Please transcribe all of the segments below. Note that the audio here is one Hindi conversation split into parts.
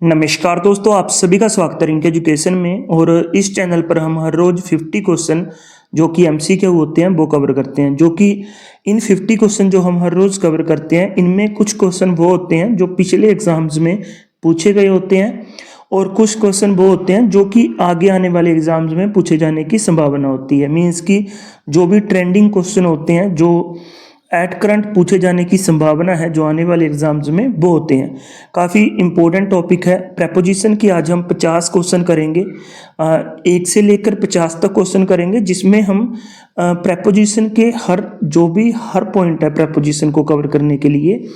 नमस्कार दोस्तों, आप सभी का स्वागत है रिंक एजुकेशन में। और इस चैनल पर हम हर रोज 50 क्वेश्चन जो कि एमसीक्यू होते हैं वो कवर करते हैं। जो कि इन 50 क्वेश्चन जो हम हर रोज कवर करते हैं, इनमें कुछ क्वेश्चन वो होते हैं जो पिछले एग्जाम्स में पूछे गए होते हैं और कुछ क्वेश्चन वो होते हैं जो कि आगे आने वाले एग्जाम्स में पूछे जाने की संभावना होती है। मीन्स कि जो भी ट्रेंडिंग क्वेश्चन होते हैं, जो एट करंट पूछे जाने की संभावना है, जो आने वाले एग्जाम्स में वो होते हैं। काफ़ी इंपॉर्टेंट टॉपिक है। प्रेपोजिशन की आज हम 50 क्वेश्चन करेंगे। 1 से लेकर 50 तक क्वेश्चन करेंगे, जिसमें हम प्रेपोजिशन के हर पॉइंट है प्रेपोजिशन को कवर करने के लिए,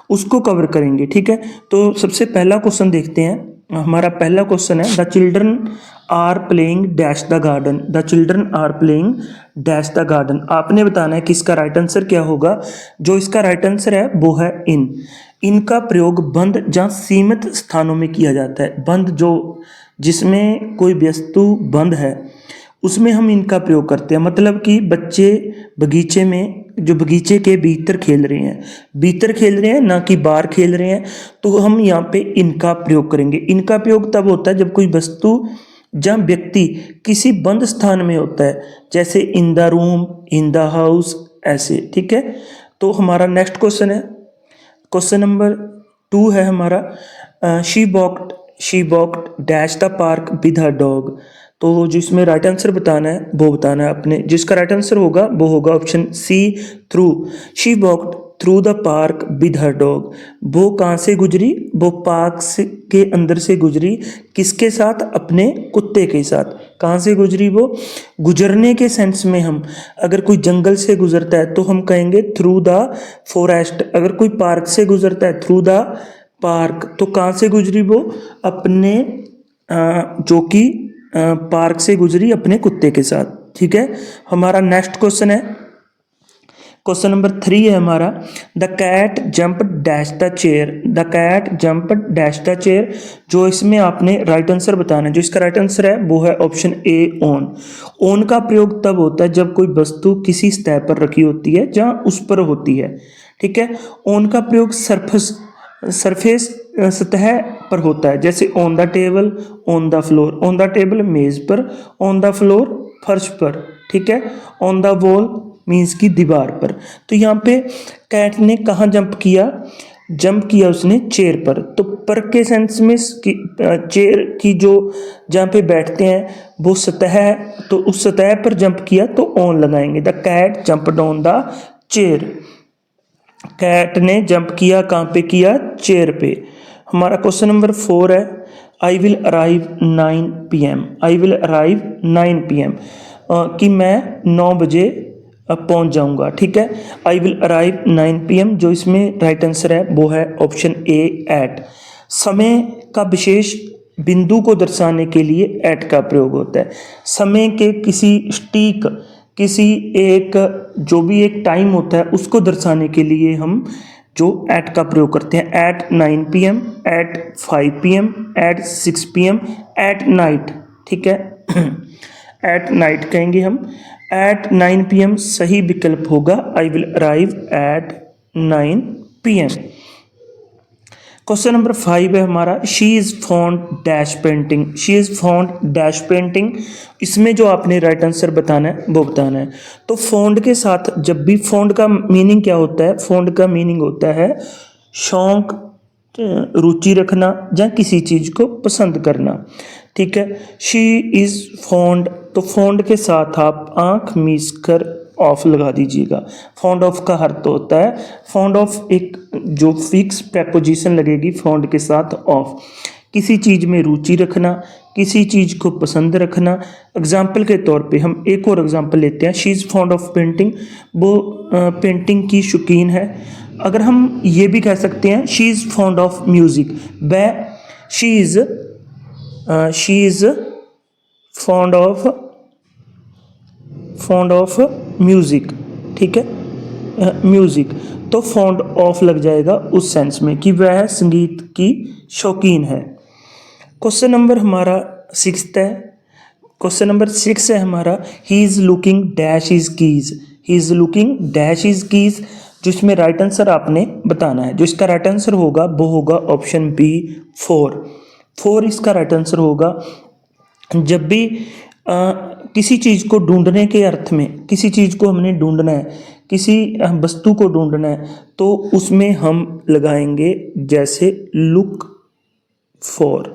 उसको कवर करेंगे। ठीक है, तो सबसे पहला क्वेश्चन देखते हैं। हमारा पहला क्वेश्चन है, the children are playing dash the garden. The children are playing dash the garden. आपने बताना है कि इसका राइट आंसर क्या होगा। जो इसका राइट आंसर है वो है इन। इनका प्रयोग बंद जहाँ सीमित स्थानों में किया जाता है। बंद जो जिसमें कोई वस्तु बंद है उसमें हम इनका प्रयोग करते हैं। मतलब कि बच्चे बगीचे में, जो बगीचे के भीतर खेल रहे हैं ना कि बाहर खेल रहे हैं, तो हम यहाँ पे इनका प्रयोग करेंगे। इनका प्रयोग तब होता है जब कोई वस्तु, जहाँ व्यक्ति किसी बंद स्थान में होता है, जैसे in the room, in the house, ऐसे। ठीक है, तो हमारा नेक्स्ट क्वेश्चन है, क्वेश्चन नंबर 2 है हमारा, she walked dash the park with her dog. तो जो इसमें राइट आंसर बताना है वो बताना है अपने। जिसका राइट आंसर होगा वो होगा option C, through. She walked through the park with her dog. वो कहाँ से गुजरी? वो पार्क के अंदर से गुजरी। किसके साथ? अपने कुत्ते के साथ। कहाँ से गुजरी वो? गुजरने के सेंस में हम, अगर कोई जंगल से गुजरता है तो हम कहेंगे थ्रू द फॉरेस्ट। अगर कोई पार्क से गुजरता है, थ्रू द पार्क। तो कहाँ से गुजरी वो? अपने जो कि पार्क से गुजरी अपने कुत्ते के साथ। ठीक है, हमारा नेक्स्ट क्वेश्चन है, क्वेश्चन नंबर 3 है हमारा, the cat jump dash the chair. The cat jump dash the chair. जो इसमें आपने राइट आंसर बताना है। जो इसका राइट आंसर है वो है ऑप्शन ए, ऑन। ऑन का प्रयोग तब होता है जब कोई वस्तु किसी सतह पर रखी होती है, जहाँ उस पर होती है। ठीक है, ऑन का प्रयोग सरफेस सतह पर होता है, जैसे on the table, on the floor. On the table मेज पर, ऑन द फ्लोर फर्श पर। ठीक है, ऑन द वॉल मीन्स की दीवार पर। तो यहाँ पे कैट ने कहाँ जंप किया? जंप किया उसने चेयर पर। तो पर के सेंस में चेयर की जो जहाँ पे बैठते हैं वो सतह है, तो उस सतह पर जंप किया तो ऑन लगाएंगे। The cat jumped on the chair. Cat ने जंप किया, कहाँ पे किया? चेयर पे। हमारा क्वेश्चन नंबर 4 है, I will arrive 9 PM। I will arrive 9 PM, कि मैं 9 बजे पहुंच जाऊंगा। ठीक है, आई विल अराइव 9 PM। जो इसमें राइट आंसर है वो है ऑप्शन ए, एट। समय का विशेष बिंदु को दर्शाने के लिए एट का प्रयोग होता है। समय के किसी स्टीक, किसी एक, जो भी एक टाइम होता है उसको दर्शाने के लिए हम जो एट का प्रयोग करते हैं। At 9 PM, at 5 PM, at 6 PM, at night. ठीक है, एट नाइट कहेंगे हम। एट 9 PM सही विकल्प होगा। I will arrive at 9 PM। Question number 5 है हमारा, she is fond dash painting. She is fond dash painting. इसमें जो आपने राइट आंसर बताना है वो बताना है। तो फॉन्ड के साथ, जब भी फॉन्ड का मीनिंग क्या होता है? फॉन्ड का मीनिंग होता है शौक, रुचि रखना या किसी चीज़ को पसंद करना। ठीक है, शी इज़ फॉन्ड, तो फॉन्ड के साथ आप आँख मीच कर ऑफ लगा दीजिएगा। फॉन्ड ऑफ का अर्थ होता है, फॉन्ड ऑफ एक जो फिक्स प्रेपोजिशन लगेगी फॉन्ड के साथ ऑफ। किसी चीज़ में रुचि रखना, किसी चीज़ को पसंद रखना। एग्जाम्पल के तौर पे हम एक और एग्जाम्पल लेते हैं, she is fond of painting. वो पेंटिंग की शौकीन है। अगर हम ये भी कह सकते हैं, she is fond of music. वह she is fond of music. ठीक है, म्यूज़िक। तो फॉन्ड ऑफ लग जाएगा उस सेंस में कि वह संगीत की शौकीन है। क्वेश्चन नंबर हमारा 6 है। क्वेश्चन नंबर 6 है हमारा, he is looking dash is keys. He is looking dash is keys. जो इसमें राइट आंसर आपने बताना है। जो इसका राइट आंसर होगा वो होगा ऑप्शन बी, 4। फोर इसका राइट आंसर होगा। जब भी किसी चीज़ को ढूंढने के अर्थ में, किसी चीज़ को हमने ढूंढना है, किसी वस्तु को ढूंढना है, तो उसमें हम लगाएंगे जैसे लुक फॉर।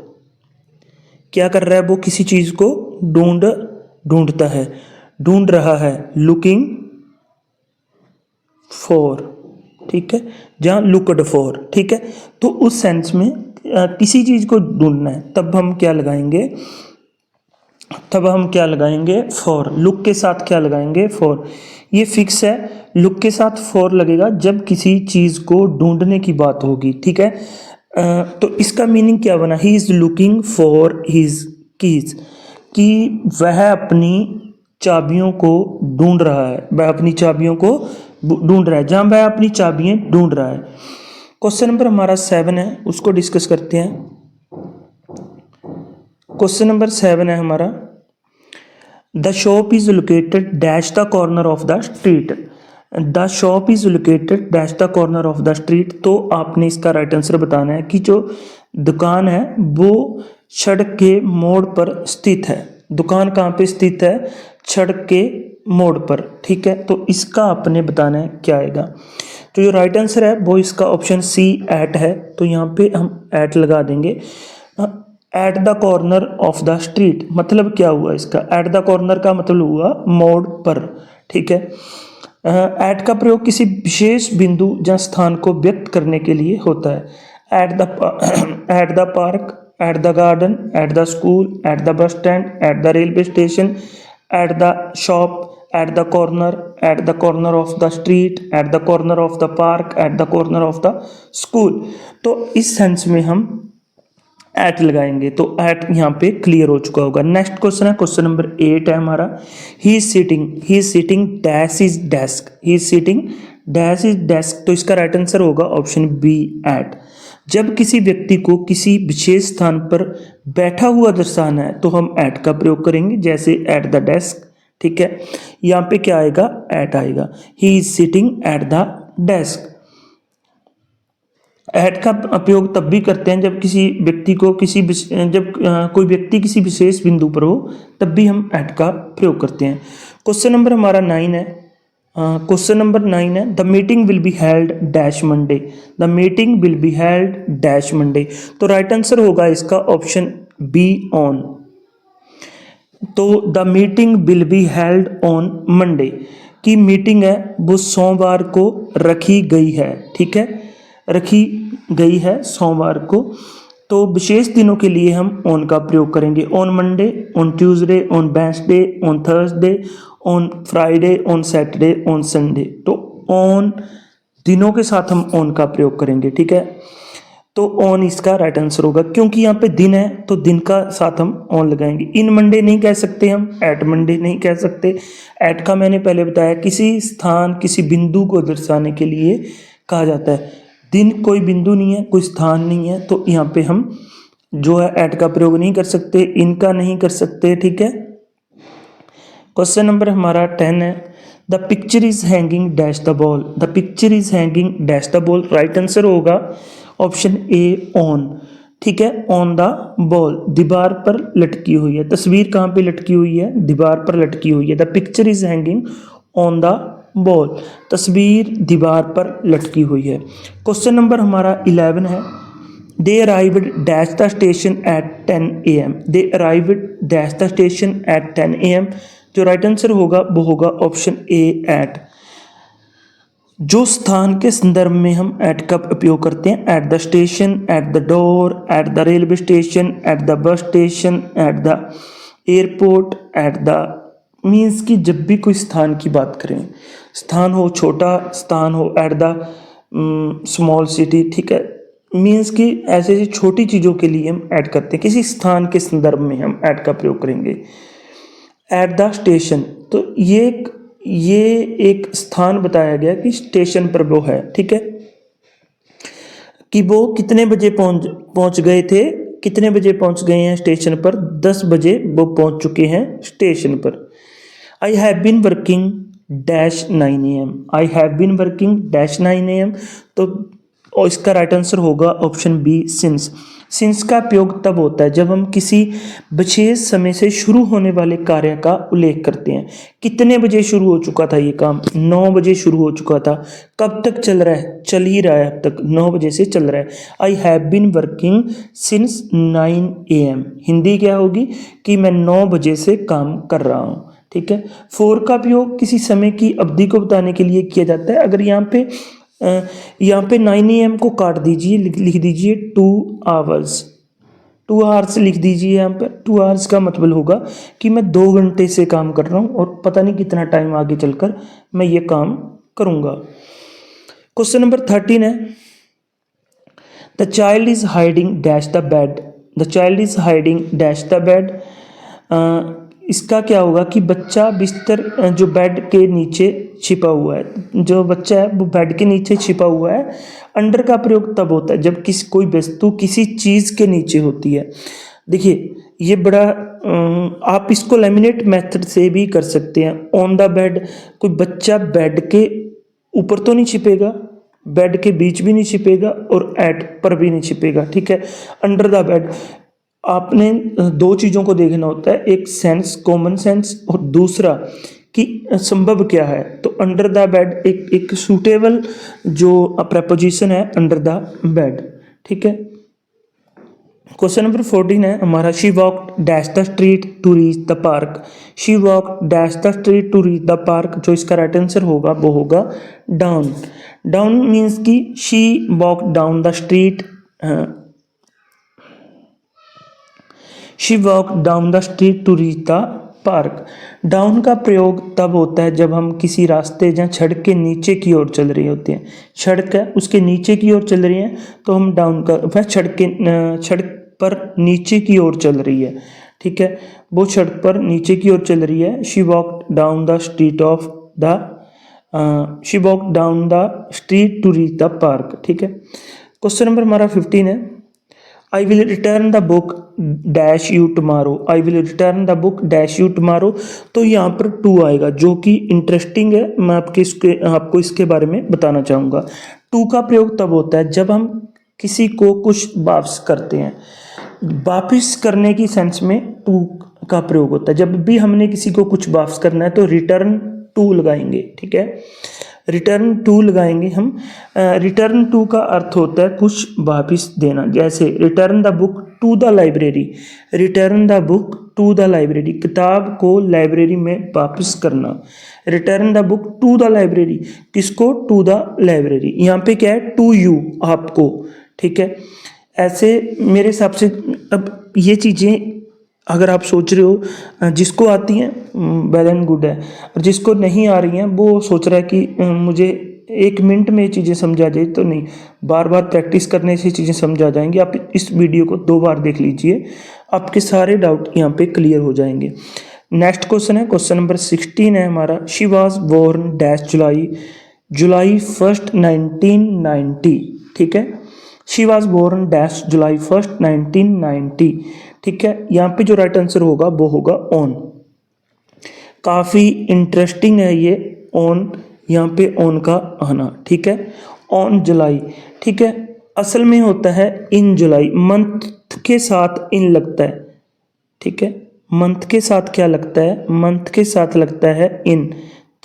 क्या कर रहा है वो? किसी चीज़ को ढूंढता है, ढूंढ रहा है, लुकिंग फॉर, ठीक है, जहाँ लुकड फॉर, ठीक है। तो उस सेंस में किसी चीज़ को ढूंढना है, तब हम क्या लगाएंगे? फॉर। लुक के साथ क्या लगाएंगे? फॉर। ये फिक्स है, लुक के साथ फॉर लगेगा जब किसी चीज़ को ढूंढने की बात होगी, ठीक है। तो इसका मीनिंग क्या बना? He is looking for his keys, कि वह अपनी चाबियों को ढूंढ रहा है, वह अपनी चाबियों को ढूंढ रहा है, जहाँ वह अपनी चाबियाँ ढूंढ रहा है। क्वेश्चन नंबर हमारा 7 है, उसको डिस्कस करते हैं। क्वेश्चन नंबर 7 है हमारा, the shop is located dash the corner of the street. The shop is located dash the corner of the street. तो आपने इसका राइट आंसर बताना है कि जो दुकान है वो सड़क के मोड़ पर स्थित है। दुकान कहाँ पे स्थित है? सड़क के मोड़ पर, ठीक है। तो इसका आपने बताना है क्या आएगा। तो जो राइट आंसर है वो इसका ऑप्शन सी एट है। तो यहाँ पे हम एट लगा देंगे। At the corner of the street मतलब क्या हुआ इसका? एट द कॉर्नर का मतलब हुआ मोड़ पर, ठीक है। एट का प्रयोग किसी विशेष बिंदु या स्थान को व्यक्त करने के लिए होता है। At the park, at the garden, at the school, at the bus stand, at the railway station, at the shop, at the corner of the street, at the corner of the park, at the corner of the school. तो इस सेंस में हम एट लगाएंगे, तो एट यहाँ पे क्लियर हो चुका होगा। नेक्स्ट क्वेश्चन है, क्वेश्चन नंबर 8 है हमारा, ही is sitting dash is desk. He is sitting dash is desk. तो इसका राइट आंसर होगा ऑप्शन बी एट। जब किसी व्यक्ति को किसी विशेष स्थान पर बैठा हुआ दर्शाना है तो हम एट का प्रयोग करेंगे, जैसे एट द डेस्क, ठीक है। यहाँ पे क्या आएगा? एट आएगा। He is sitting at the desk. At का उपयोग तब भी करते हैं जब किसी व्यक्ति को कोई व्यक्ति किसी विशेष बिंदु पर हो, तब भी हम एट का प्रयोग करते हैं। क्वेश्चन नंबर हमारा 9 है। क्वेश्चन नंबर 9 है, the meeting will be held dash Monday. The meeting will be held dash Monday. तो राइट आंसर होगा इसका ऑप्शन बी ऑन। तो the meeting will be held on Monday की मीटिंग है वो सोमवार को रखी गई है, ठीक है, रखी गई है सोमवार को। तो विशेष दिनों के लिए हम ऑन का प्रयोग करेंगे। On Monday, on Tuesday, on Wednesday, on Thursday, on Friday, on Saturday, on Sunday. तो ऑन दिनों के साथ हम ऑन का प्रयोग करेंगे, ठीक है। तो ऑन इसका राइट आंसर होगा, क्योंकि यहाँ पे दिन है तो दिन का साथ हम ऑन लगाएंगे। इन मंडे नहीं कह सकते हम, एट मंडे नहीं कह सकते। एट का मैंने पहले बताया किसी स्थान, किसी बिंदु को दर्शाने के लिए कहा जाता है। दिन कोई बिंदु नहीं है, कोई स्थान नहीं है, तो यहाँ पे हम जो है एट का प्रयोग नहीं कर सकते, इनका नहीं कर सकते, ठीक है। क्वेश्चन नंबर हमारा 10 है, the picture is hanging dash the ball. The picture is hanging dash the ball. Right answer होगा ऑप्शन ए ऑन, ठीक है, ऑन द बॉल। दीवार पर लटकी हुई है। तस्वीर कहाँ पे लटकी हुई है? दीवार पर लटकी हुई है। The picture is hanging on the ball. तस्वीर दीवार पर लटकी हुई है। क्वेश्चन नंबर हमारा 11 है, they arrived dash the station at 10 AM। They arrived dash the station at 10 AM। जो राइट आंसर होगा वो होगा ऑप्शन ए एट। जो स्थान के संदर्भ में हम एट का उपयोग करते हैं, at the station, at the door, at the railway station, at the bus station, at the airport, at the means कि जब भी कोई स्थान की बात करें, स्थान हो छोटा, स्थान हो एट द स्मॉल सिटी, ठीक है, मीन्स कि ऐसे ऐसी छोटी चीज़ों के लिए हम ऐड करते हैं। किसी स्थान के संदर्भ में हम ऐड का प्रयोग करेंगे। एट द स्टेशन, तो ये एक स्थान बताया गया कि स्टेशन पर वो है, ठीक है, कि वो कितने बजे पहुंच गए थे, कितने बजे पहुंच गए हैं स्टेशन पर? 10 बजे वो पहुंच चुके हैं स्टेशन पर। I have been working dash 9 AM। I have been working dash 9 AM। तो और इसका राइट आंसर होगा ऑप्शन बी सिंस। सिंस का प्रयोग तब होता है जब हम किसी विशेष समय से शुरू होने वाले कार्य का उल्लेख करते हैं। कितने बजे शुरू हो चुका था ये काम? 9 बजे शुरू हो चुका था। कब तक चल रहा है? चल ही रहा है अब तक, 9 बजे से चल रहा है। I have been working since 9 AM। Hindi क्या होगी कि मैं 9 बजे से काम कर रहा हूँ। ठीक है। फोर का प्रयोग किसी समय की अवधि को बताने के लिए किया जाता है। अगर यहाँ पे 9 AM को काट दीजिए, लिख दीजिए 2 आवर्स। 2 आवर्स लिख दीजिए। यहाँ पे 2 आवर्स का मतलब होगा कि मैं 2 घंटे से काम कर रहा हूँ और पता नहीं कितना टाइम आगे चलकर मैं ये काम करूँगा। क्वेश्चन नंबर 13 है, the child is hiding dash the bed. The child is hiding dash the bed. इसका क्या होगा कि बच्चा बिस्तर जो बेड के नीचे छिपा हुआ है। जो बच्चा है वो बेड के नीचे छिपा हुआ है। अंडर का प्रयोग तब होता है जब कोई वस्तु किसी चीज़ के नीचे होती है। देखिए ये बड़ा आप इसको लेमिनेट मेथड से भी कर सकते हैं। ऑन द बेड, कोई बच्चा बेड के ऊपर तो नहीं छिपेगा, बेड के बीच भी नहीं छिपेगा और एट पर भी नहीं छिपेगा। ठीक है। अंडर द बेड, आपने 2 चीज़ों को देखना होता है, एक सेंस, कॉमन सेंस, और दूसरा कि संभव क्या है। तो अंडर द बेड एक सूटेबल जो प्रपोजिशन है, अंडर द बेड। ठीक है। क्वेश्चन नंबर 14 है हमारा, she walk dash the street to reach the park. She walk dash the street to reach the park. जो इसका राइट आंसर होगा वो होगा डाउन। डाउन मीन्स कि she walk down the street. She walk down the street to reach the park. Down का प्रयोग तब होता है जब हम किसी रास्ते या सड़क के नीचे की ओर चल रहे होते हैं। सड़क है उसके नीचे की ओर चल रही है तो हम डाउन का, वह सड़क पर नीचे की ओर चल रही है। ठीक है। वो सड़क पर नीचे की ओर चल रही है। She walk down the street of the she walk down the street to reach the park. ठीक है। क्वेश्चन नंबर हमारा 15 है, I will return the book dash you tomorrow. I will return the book dash you tomorrow. तो यहाँ पर टू आएगा जो कि इंटरेस्टिंग है। मैं आपको इसके बारे में बताना चाहूँगा। टू का प्रयोग तब होता है जब हम किसी को कुछ वापस करते हैं। वापस करने की सेंस में टू का प्रयोग होता है। जब भी हमने किसी को कुछ वापस करना है तो रिटर्न टू लगाएंगे। ठीक है। रिटर्न टू लगाएंगे हम। रिटर्न टू का अर्थ होता है कुछ वापस देना। जैसे return the book to the library. Return the book to the library, किताब को लाइब्रेरी में वापस करना। Return the book to the library, किसको? To the library. यहाँ पे क्या है? टू यू, आपको। ठीक है। ऐसे मेरे हिसाब से अब ये चीज़ें अगर आप सोच रहे हो, जिसको आती हैं वेल एंड गुड है, और जिसको नहीं आ रही हैं वो सोच रहा है कि मुझे 1 मिनट में ये चीज़ें समझा जाए, तो नहीं, बार बार प्रैक्टिस करने से चीज़ें समझ आ जाएंगी। आप इस वीडियो को 2 बार देख लीजिए, आपके सारे डाउट यहाँ पे क्लियर हो जाएंगे। नेक्स्ट क्वेश्चन है, क्वेश्चन नंबर 16 है हमारा, शी वॉज बोर्न डैश जुलाई 1 1990। ठीक है। शी वॉज बोर्न डैश जुलाई 1 1990। ठीक है। यहाँ पे जो राइट आंसर होगा वो होगा ऑन। काफ़ी इंटरेस्टिंग है ये ऑन, यहाँ पे ऑन का आना। ठीक है। On July. ठीक है। असल में होता है इन जुलाई, मंथ के साथ इन लगता है। ठीक है। मंथ के साथ क्या लगता है? मंथ के साथ लगता है इन,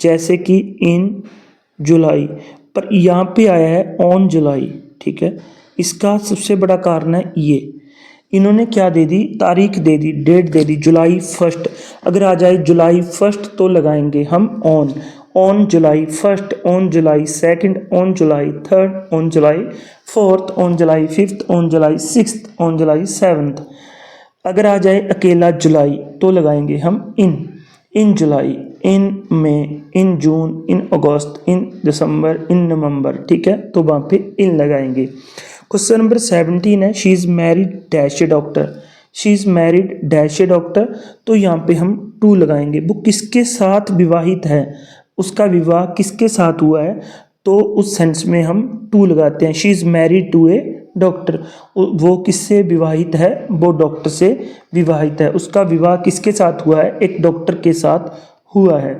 जैसे कि इन जुलाई, पर यहाँ पे आया है ऑन जुलाई। ठीक है। इसका सबसे बड़ा कारण है ये, इन्होंने क्या दे दी? तारीख दे दी, डेट दे दी, जुलाई 1। अगर आ जाए जुलाई 1 तो लगाएंगे हम on July 1, on July 2, on July 3, on July 4, on July 5, on July 6, on July 7। अगर आ जाए अकेला जुलाई तो लगाएंगे हम इन जुलाई, इन मई, इन जून, इन अगस्त, इन दिसंबर, इन नवंबर। ठीक है। तो वहाँ पे इन लगाएंगे। क्वेश्चन नंबर 17 है, she is married dash A doctor. She is married dash A doctor. तो यहाँ पे हम टू लगाएंगे। वो किसके साथ विवाहित है, उसका विवाह किसके साथ हुआ है, तो उस सेंस में हम टू लगाते हैं। She is married to a doctor. वो किससे विवाहित है? वो डॉक्टर से विवाहित है। उसका विवाह किसके साथ हुआ है? एक डॉक्टर के साथ हुआ है।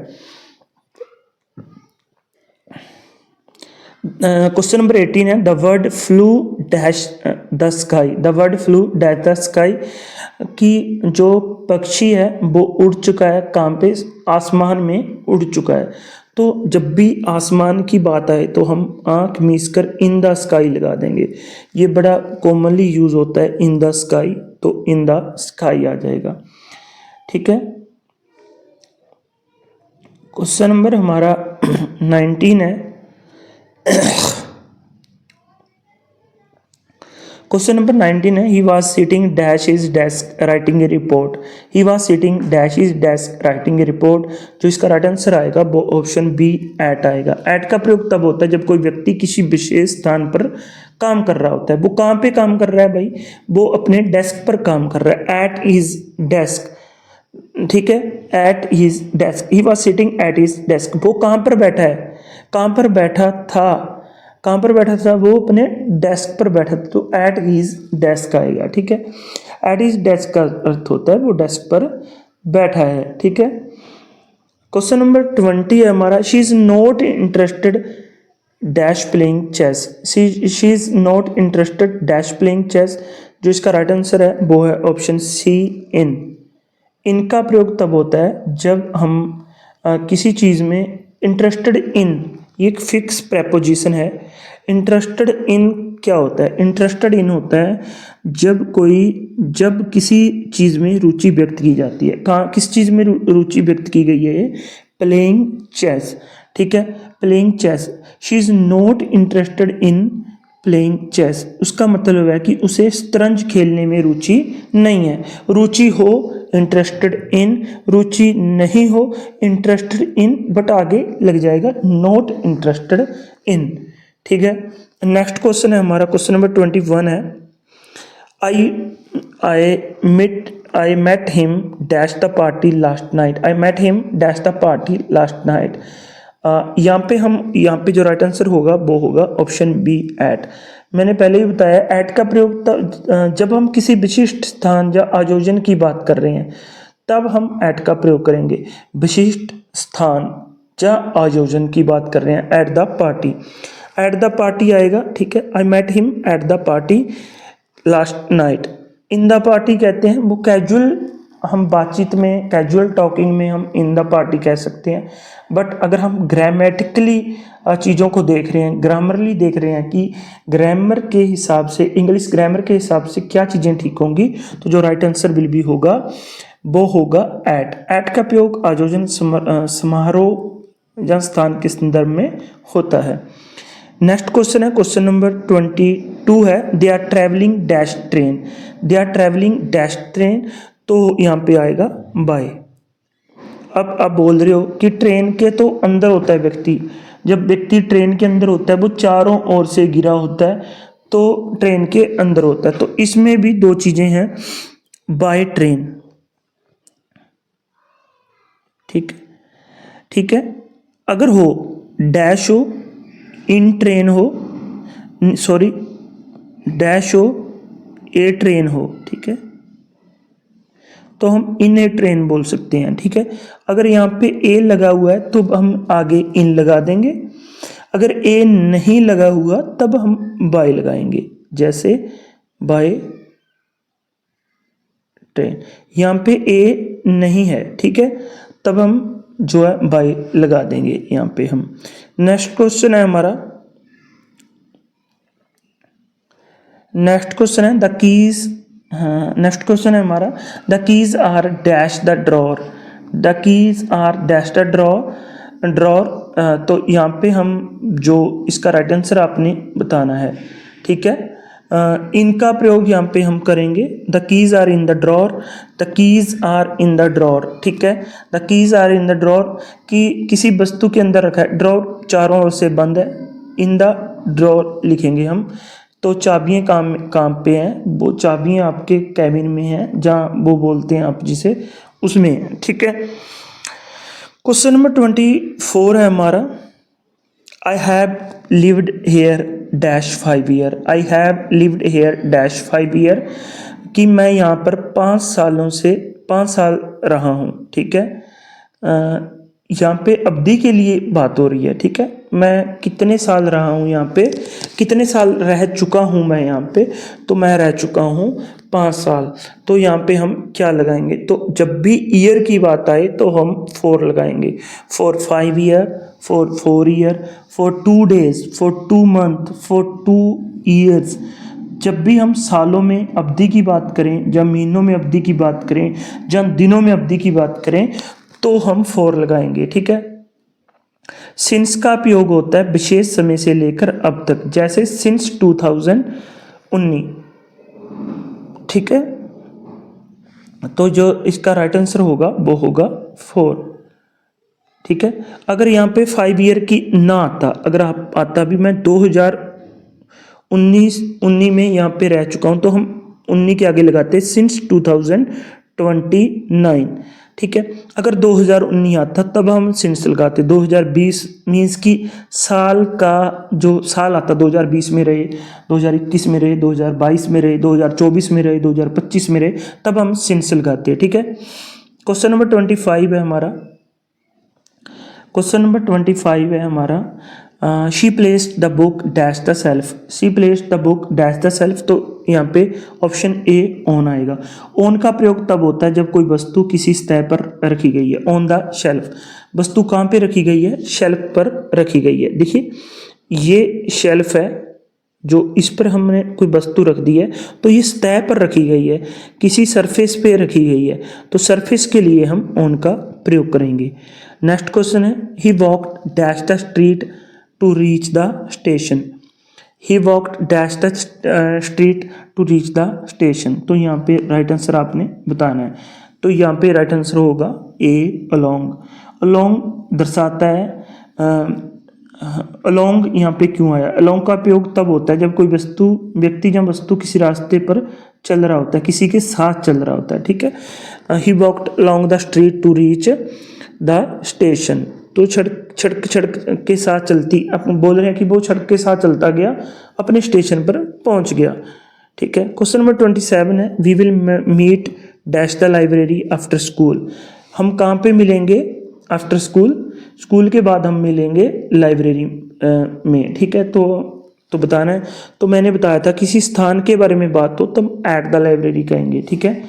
क्वेश्चन नंबर 18 है the bird flu dash the sky, the bird flu dash the sky, कि जो पक्षी है वो उड़ चुका है कहाँ पे, आसमान में उड़ चुका है। तो जब भी आसमान की बात आए तो हम आंख मीच कर इन द स्काई लगा देंगे। ये बड़ा कॉमनली यूज होता है इन द स्काई, तो इन द स्काई आ जाएगा। ठीक है, क्वेश्चन नंबर हमारा 19 है। क्वेश्चन नंबर 19 है he was sitting dash is desk writing a report, he was sitting dash is desk writing a report. जो इसका राइट आंसर आएगा वो ऑप्शन बी एट आएगा। एट का प्रयोग तब होता है जब कोई व्यक्ति किसी विशेष स्थान पर काम कर रहा होता है। वो कहाँ पे काम कर रहा है भाई, वो अपने डेस्क पर काम कर रहा है, एट हिज डेस्क। ठीक है, at his desk, he was sitting at his desk. वो कहाँ पर बैठा है, कहाँ पर बैठा था, कहाँ पर बैठा था, वो अपने डेस्क पर बैठा था, तो एट हिज डेस्क आएगा। ठीक है, एट हिज डेस्क का अर्थ होता है वो डेस्क पर बैठा है। ठीक है, क्वेश्चन नंबर 20 है हमारा she is not interested dash playing chess, she is not interested dash playing chess. जो इसका राइट आंसर है वो है ऑप्शन सी इन। इनका प्रयोग तब होता है जब हम किसी चीज़ में इंटरेस्टेड इन, ये एक फिक्स प्रेपोजिशन है। इंटरेस्टेड इन क्या होता है, इंटरेस्टेड इन होता है जब किसी चीज़ में रुचि व्यक्त की जाती है। कहाँ किस चीज़ में रुचि व्यक्त की गई है, प्लेइंग चेस। ठीक है, playing chess, she is not interested in playing chess, उसका मतलब है कि उसे शतरंज खेलने में रुचि नहीं है। रुचि हो इंटरेस्टेड इन, रुचि नहीं हो इंटरेस्टेड इन, बट आगे लग जाएगा नॉट इंटरेस्टेड इन। ठीक है, नेक्स्ट क्वेश्चन है हमारा क्वेश्चन नंबर 21 है I met him dash the party last night, I met him dash the party last night. यहाँ पे जो राइट आंसर होगा वो होगा ऑप्शन बी एट। मैंने पहले ही बताया एट का प्रयोग जब हम किसी विशिष्ट स्थान या आयोजन की बात कर रहे हैं तब हम एट का प्रयोग करेंगे। विशिष्ट स्थान या आयोजन की बात कर रहे हैं, at the party, at the party आएगा। ठीक है, I met him at the party last night. In the party कहते हैं वो कैजुअल, हम बातचीत में कैजुअल टॉकिंग में हम इन द पार्टी कह सकते हैं, बट अगर हम ग्रामेटिकली चीज़ों को देख रहे हैं, ग्रामरली देख रहे हैं कि ग्रामर के हिसाब से, इंग्लिश ग्रामर के हिसाब से क्या चीज़ें ठीक होंगी, तो जो राइट आंसर विल बी होगा वो होगा एट। एट का प्रयोग आयोजन समारोह या स्थान के संदर्भ में होता है। नेक्स्ट क्वेश्चन है क्वेश्चन नंबर 22 है they are travelling dash train, they are travelling dash train, तो यहाँ पे आएगा बाय। अब आप बोल रहे हो कि ट्रेन के तो अंदर होता है व्यक्ति, जब व्यक्ति ट्रेन के अंदर होता है वो चारों ओर से घिरा होता है, तो ट्रेन के अंदर होता है। तो इसमें भी दो चीज़ें हैं, बाय ट्रेन। ठीक है, अगर हो डैश हो, इन ट्रेन हो, सॉरी डैश हो, ए ट्रेन हो, ठीक है, तो हम इन ए ट्रेन बोल सकते हैं। ठीक है, अगर यहाँ पे ए लगा हुआ है तो हम आगे इन लगा देंगे, अगर ए नहीं लगा हुआ तब हम बाय लगाएंगे, जैसे बाय ट्रेन। यहाँ पे ए नहीं है, ठीक है, तब हम जो है बाय लगा देंगे यहाँ पे हम। नेक्स्ट क्वेश्चन है हमारा, नेक्स्ट क्वेश्चन है द कीज, नेक्स्ट क्वेश्चन है हमारा the keys are dash the drawer, the keys are dash the drawer. तो यहाँ पे हम जो इसका राइट आंसर आपने बताना है। ठीक है, इनका प्रयोग यहाँ पे हम करेंगे, the keys are in the drawer, the keys are in the drawer. ठीक है, the keys are in the drawer, कि किसी वस्तु के अंदर रखा है, ड्रॉर चारों ओर से बंद है, इन द ड्रॉर लिखेंगे हम। तो चाबियाँ काम पे हैं, वो चाबियाँ आपके कैबिन में हैं, जहाँ वो बोलते हैं आप जिसे, उसमें। ठीक है, क्वेश्चन नंबर 24 है हमारा I have lived hair dash 5 year, I have lived hair dash 5 year, कि मैं यहाँ पर 5 साल रहा हूँ। ठीक है, यहाँ पे अवधि के लिए बात हो रही है, ठीक है। मैं कितने साल रहा हूँ यहाँ पे, कितने साल रह चुका हूँ मैं यहाँ पे, तो मैं रह चुका हूँ 5 साल। तो यहाँ पे हम क्या लगाएंगे, तो जब भी ईयर की बात आए तो हम 4 लगाएंगे। For 5 year, for 4 year, for 2 days, for 2 month, for 2 years. जब भी हम सालों में अवधि की बात करें, जब महीनों में अवधि की बात करें, जब दिनों में अवधि की बात करें, तो हम 4 लगाएंगे, ठीक है। सिंस का उपयोग होता है विशेष समय से लेकर अब तक, जैसे सिंस 2019, ठीक है। तो जो इसका राइट आंसर होगा वो होगा 4, ठीक है। अगर यहाँ पे 5 ईयर की ना आता, अगर आप आता भी मैं 2019 में यहाँ पे रह चुका हूँ, तो हम 19 के आगे लगाते हैं सिंस 2029, ठीक है। अगर 2019 आता तब हम सिंस लगाते। 2020 मीन्स कि साल का जो साल आता, 2020 में रहे, 2021 में रहे, 2022 में रहे, 2024 में रहे, 2025 में रहे, तब हम सिंस लगाते हैं, ठीक है। क्वेश्चन नंबर 25 है हमारा। क्वेश्चन नंबर 25 है हमारा, she placed the book dash the self. She placed the book dash the self, तो यहाँ पे ऑप्शन ए ऑन आएगा। ऑन का प्रयोग तब होता है जब कोई वस्तु किसी सतह पर रखी गई है। ऑन द शेल्फ, वस्तु कहाँ पे रखी गई है, शेल्फ पर रखी गई है। देखिए ये शेल्फ है, जो इस पर हमने कोई वस्तु रख दी है, तो ये सतह पर रखी गई है, किसी सरफेस पे रखी गई है, तो सरफेस के लिए हम ऑन का प्रयोग करेंगे। नेक्स्ट क्वेश्चन है, he walked dash the street to reach the station. He walked dash the street to reach the station, तो यहाँ पे राइट आंसर आपने बताना है। तो यहाँ पे राइट आंसर होगा ए अलोंग। अलोंग दर्शाता है, अलोंग यहाँ पे क्यों आया। अलोंग का प्रयोग तब होता है जब कोई व्यक्ति या वस्तु किसी रास्ते पर चल रहा होता है, किसी के साथ चल रहा होता है, ठीक है। He walked along the street to reach the station, तो सड़क के साथ चलती, आप बोल रहे हैं कि वो सड़क के साथ चलता गया, अपने स्टेशन पर पहुंच गया, ठीक है। क्वेश्चन नंबर 27 है, we will meet dash the library after school. हम कहाँ पे मिलेंगे आफ्टर स्कूल, स्कूल के बाद हम मिलेंगे लाइब्रेरी में, ठीक है। तो बताना है, तो मैंने बताया था किसी स्थान के बारे में बात हो तब एट द लाइब्रेरी कहेंगे, ठीक है।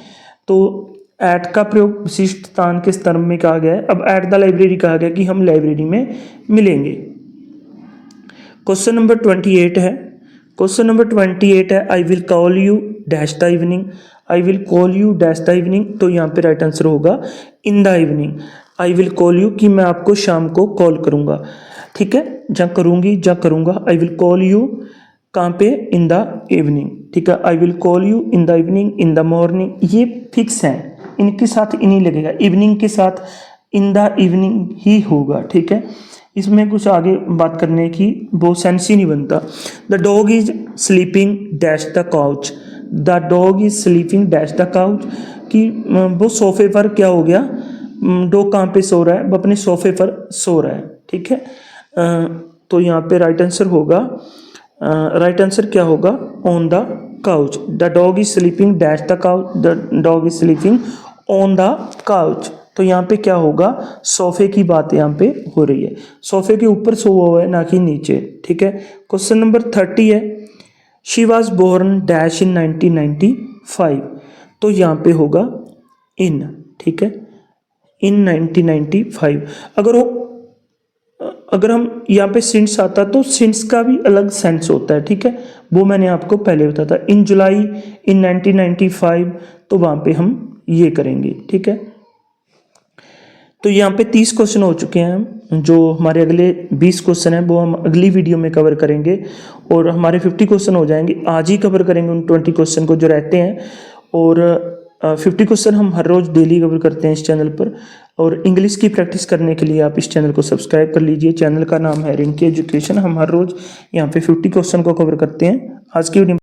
तो एट का प्रयोग विशिष्ट स्थान के संदर्भ में कहा गया है, अब एट द लाइब्रेरी कहा गया कि हम लाइब्रेरी में मिलेंगे। क्वेश्चन नंबर 28 है। क्वेश्चन नंबर 28 है, I will call you dash the evening. I will call you dash the evening, तो यहाँ पे राइट आंसर होगा in the evening. I will call you कि मैं आपको शाम को कॉल करूँगा, ठीक है, जहाँ करूँगी जहाँ करूँगा। आई विल कॉल यू कहाँ पे, इन द इवनिंग, ठीक है। I will call you in the evening, in the morning, ये फिक्स है, इनके साथ इन्हीं लगेगा, इवनिंग के साथ इन द इवनिंग ही होगा, ठीक है। इसमें कुछ आगे बात करने की वो सेंस ही नहीं बनता। The dog is sleeping dash the couch. The dog is sleeping dash the couch, कि वो सोफे पर क्या हो गया, डॉग कहाँ पे सो रहा है, वो अपने सोफे पर सो रहा है, ठीक है। तो यहाँ पे राइट आंसर होगा, राइट आंसर क्या होगा, on the couch. The dog is sleeping dash the couch, the dog is sleeping on the couch, तो यहाँ पे क्या होगा, सोफे की बात यहाँ पे हो रही है, सोफे के ऊपर सोया हुआ है ना कि नीचे, ठीक है। क्वेश्चन नंबर 30 है, she was born dash in 1995, तो यहाँ पे होगा इन, ठीक है, इन 1995। अगर हम यहाँ पे सिंस आता तो सिंस का भी अलग सेंस होता है, ठीक है, वो मैंने आपको पहले बताया था। इन जुलाई इन 1995, तो वहाँ पे हम ये करेंगे, ठीक है। तो यहाँ पे 30 क्वेश्चन हो चुके हैं, जो हमारे अगले 20 क्वेश्चन हैं वो हम अगली वीडियो में कवर करेंगे, और हमारे 50 क्वेश्चन हो जाएंगे, आज ही कवर करेंगे उन 20 क्वेश्चन को जो रहते हैं, और 50 क्वेश्चन हम हर रोज़ डेली कवर करते हैं इस चैनल पर। और इंग्लिश की प्रैक्टिस करने के लिए आप इस चैनल को सब्सक्राइब कर लीजिए। चैनल का नाम है रिंकी एजुकेशन। हम हर रोज़ यहाँ पे 50 क्वेश्चन को कवर करते हैं। आज की वीडियो